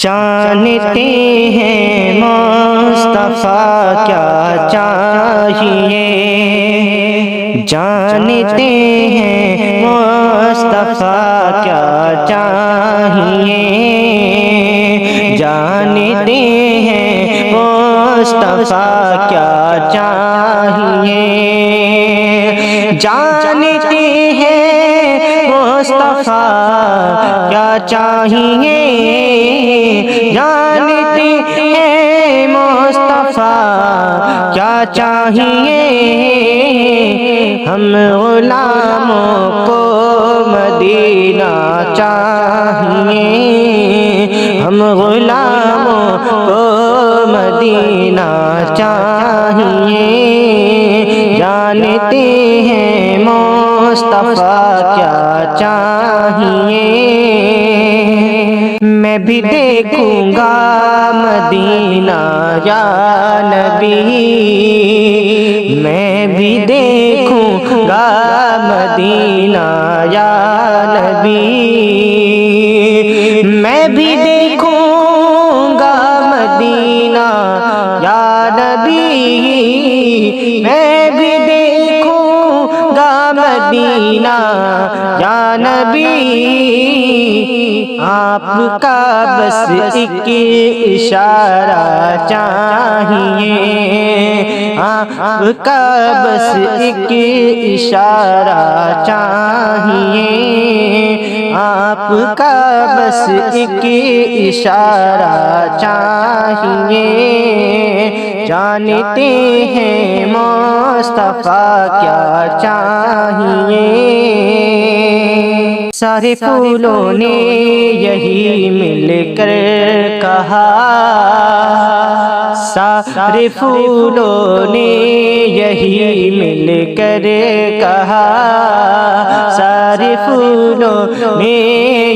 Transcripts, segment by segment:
جانتے ہیں مصطفیٰ کیا چاہیے، جانتے ہیں مصطفیٰ کیا چاہیے، جانتے ہیں مصطفیٰ کیا چاہیے، جانتے ہیں مصطفیٰ کیا چاہیے، جانتے ہیں مصطفیٰ کیا چاہیے، ہم غلاموں کو مدینہ چاہیے، ہم غلاموں کو مدینہ چاہیے، جانتے ہیں مصطفیٰ کیا چاہیے، میں بھی دیکھوں گا مدینہ یا نبی، میں بھی دیکھوں گا مدینہ یا نبی، میں بھی دیکھوں گا مدینہ یا نبی، میں بھی دیکھوں گا مدینہ یا نبی، آپ کا بس ایک اشارہ چاہیے، آپ کا بس ایک اشارہ چاہیے، آپ کا بس ایک اشارہ چاہیے، جانتے ہیں مصطفیٰ کیا چاہیے، سارے پھولوں نے یہی مل کر کہا، سارے پھولوں نے یہی مل کر کہا، سارے پھولوں نے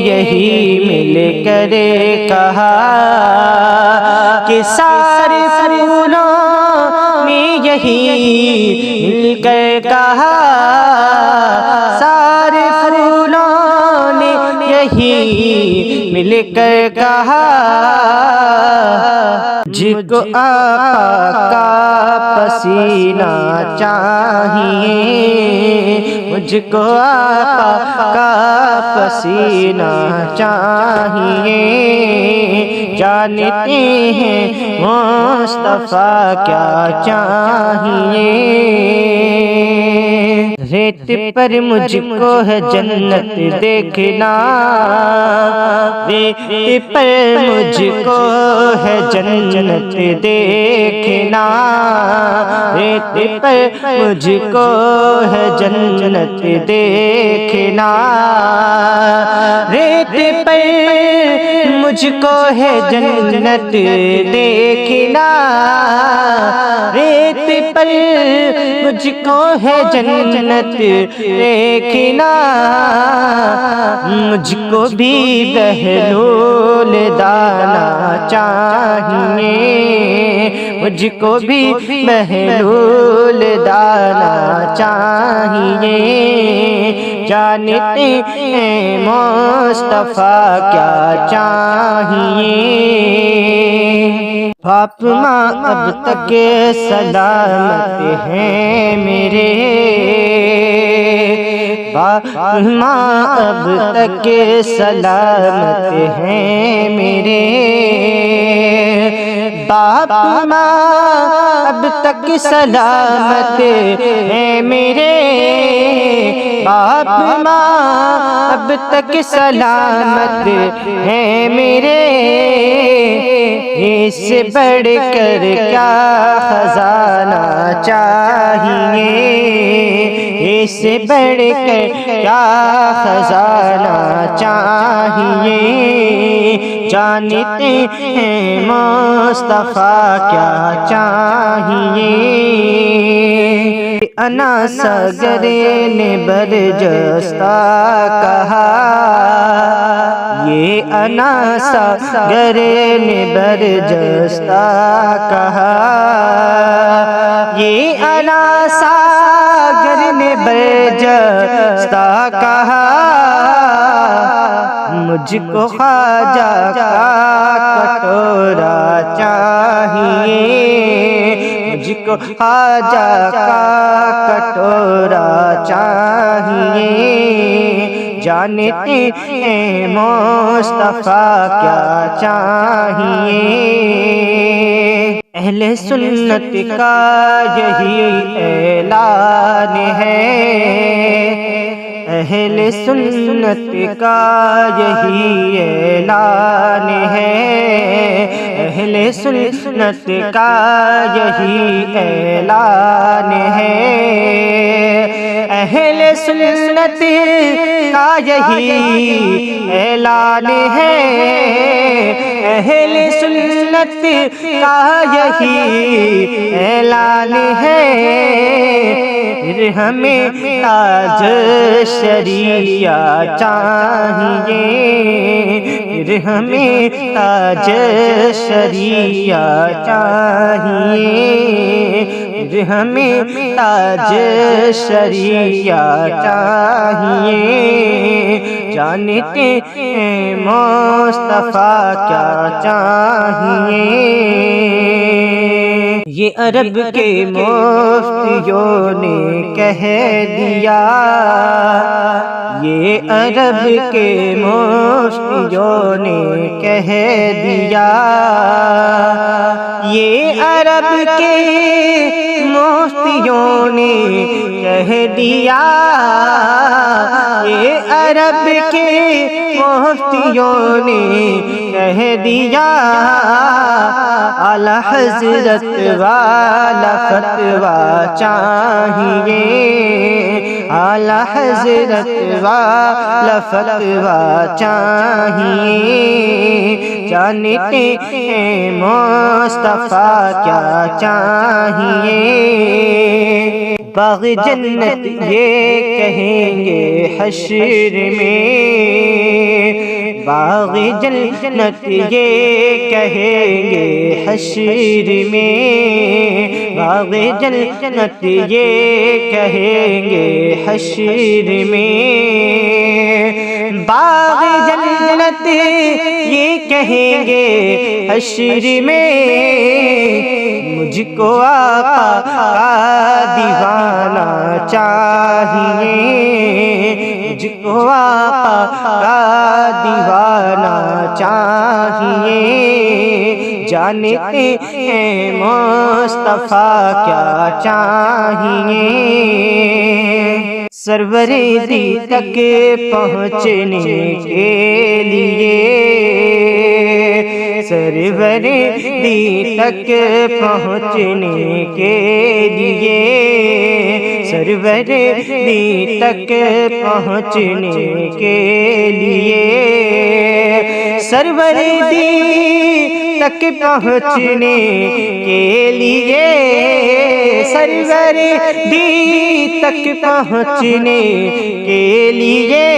یہی مل کر کہا، کہ سارے پھولوں نے یہی مل کر کہا، سارے پھولوں نے یہی مل کر کہا، جس کو آقا کا پسینہ چاہیے، مجھ کو آقا کا پسینہ چاہیے، جانتے ہیں مصطفیٰ کیا چاہیے، ریت پر مجھ کو ہے جنت دیکھنا، ریت پر مجھ کو ہے جنت دیکھنا، ریت پر مجھ کو ہے جنت دیکھنا، ریت پر مجھ کو ہے جنت دیکھنا، ریت پر مجھ کو ہے جنت دیکھنا، مجھ کو بھی بہلول دانا چاہیے، مجھ کو بھی بہلول دانا چاہیے، جانتے ہیں مصطفیٰ کیا چاہیے، فاطمہ اب تک سلامت ہیں میرے، فاطمہ اب تک سلامت ہیں میرے، فاطمہ اب تک سلامت ہیں میرے، فاطمہ اب تک سلامت ہیں میرے، اس سے بڑھ کر کیا خزانہ چاہیے، اس سے بڑھ کر کیا خزانہ چاہیے، جانتے ہیں مصطفیٰ کیا چاہیے، انا ساگر نے برجستہ کہا، یہ انا ساگر نے برجستہ کہا، یہ انا ساگر نے برجستہ کہا، مجھ کو خواجہ کا چاہیے، مجھ کو خواجہ کا کٹورا چاہیے، جانتے ہیں مصطفیٰ کیا چاہیے۔ اہل سنت کا یہی اعلان ہے، اہل سنت کا یہی اعلان ہے، اہل سنت کا یہی اعلان ہے، اہل سنت کا یہی اعلان ہے، اہل سنت کا یہی اعلان ہے، پھر ہمیں تاج شریعہ چاہیے، پھر ہمیں تاج شریعہ چاہیے، پھر ہمیں تاج شریعہ چاہیے، جانتے ہیں مصطفیٰ کیا چاہیے۔ یہ عرب کے مفتیوں نے کہہ دیا، یہ عرب کے مفتیوں نے کہہ دیا، یہ عرب کے مفتیوں نے کہہ دیا، یہ عرب کے مفتیوں نے کہہ دیا، اعلیٰ حضرت والا فتویٰ چاہیے، اعلیٰ حضرت والا فتویٰ چاہیے، جانتے ہیں مصطفیٰ کیا چاہیے۔ باغ جنت یہ کہیں گے حشر میں، باغ جنت یہ کہیں گے حشر میں، باغ جنت یہ کہیں گے حشر میں، باغ جنت یہ کہیں گے حشر میں، مجھ کو آقا کا دیوانہ چاہیے، مجھ کو آقا کا دیوانہ چاہیے، جانتے ہیں مصطفیٰ کیا چاہیے۔ سرور دی تک پہنچنے کے لیے، سرور دی تک پہنچنے کے لیے، سرور دی تک پہنچنے کے لیے، سرور دی تک پہنچنے کے لیے، سرور دی تک پہنچنے کے لیے،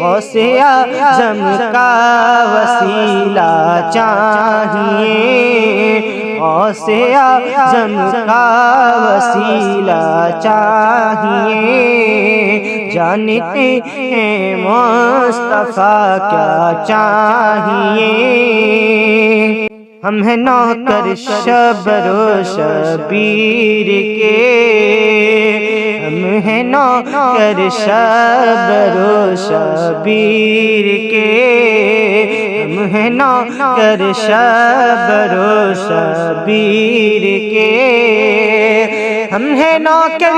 غوث اعظم کا وسیلہ چاہیے، غوث اعظم کا وسیلہ چاہیے، جانتے ہیں مصطفیٰ کیا چاہیے۔ ہم ہیں نوکر شبر و شبیر کے، ہم ہیں نوکر شبر و شبیر کے، ہم ہیں نوکر شبر و شبیر کے، ہم ہیں نوکر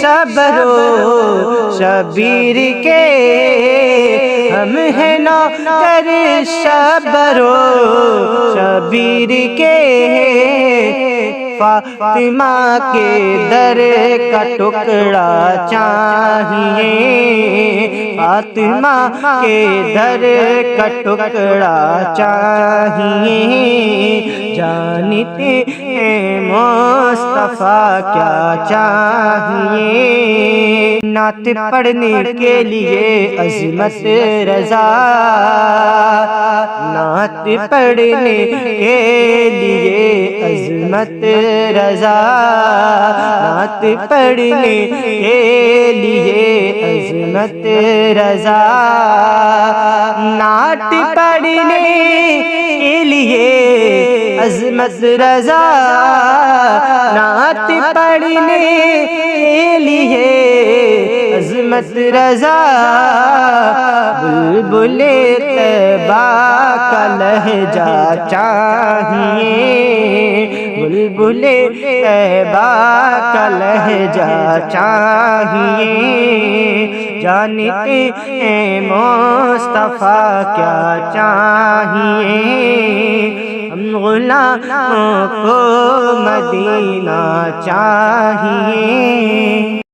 شبر و شبیر کے، ہم ہیں نوکر شبر و شبیر کے، فاطمہ کے در کا ٹکڑا چاہیے، فاطمہ کے در کا ٹکڑا چاہیے، جانتے ہیں مصطفیٰ کیا چاہیے۔ نعت پڑھنے کے لیے عظمت رضا، نعت پڑھنے کے لیے عظمت رضا، نعت پڑھنے کے لیے عظمت رضا، نعت پڑھنے کے لیے عظمت رضا نعت پڑھنے کے لیے عظمت رضا بلبل طیبہ کا لہجہ چاہیے بلبل طیبہ کا لہجہ چاہیے جانتے ہیں مصطفیٰ کیا چاہیے ہم غلاموں کو مدینہ چاہیے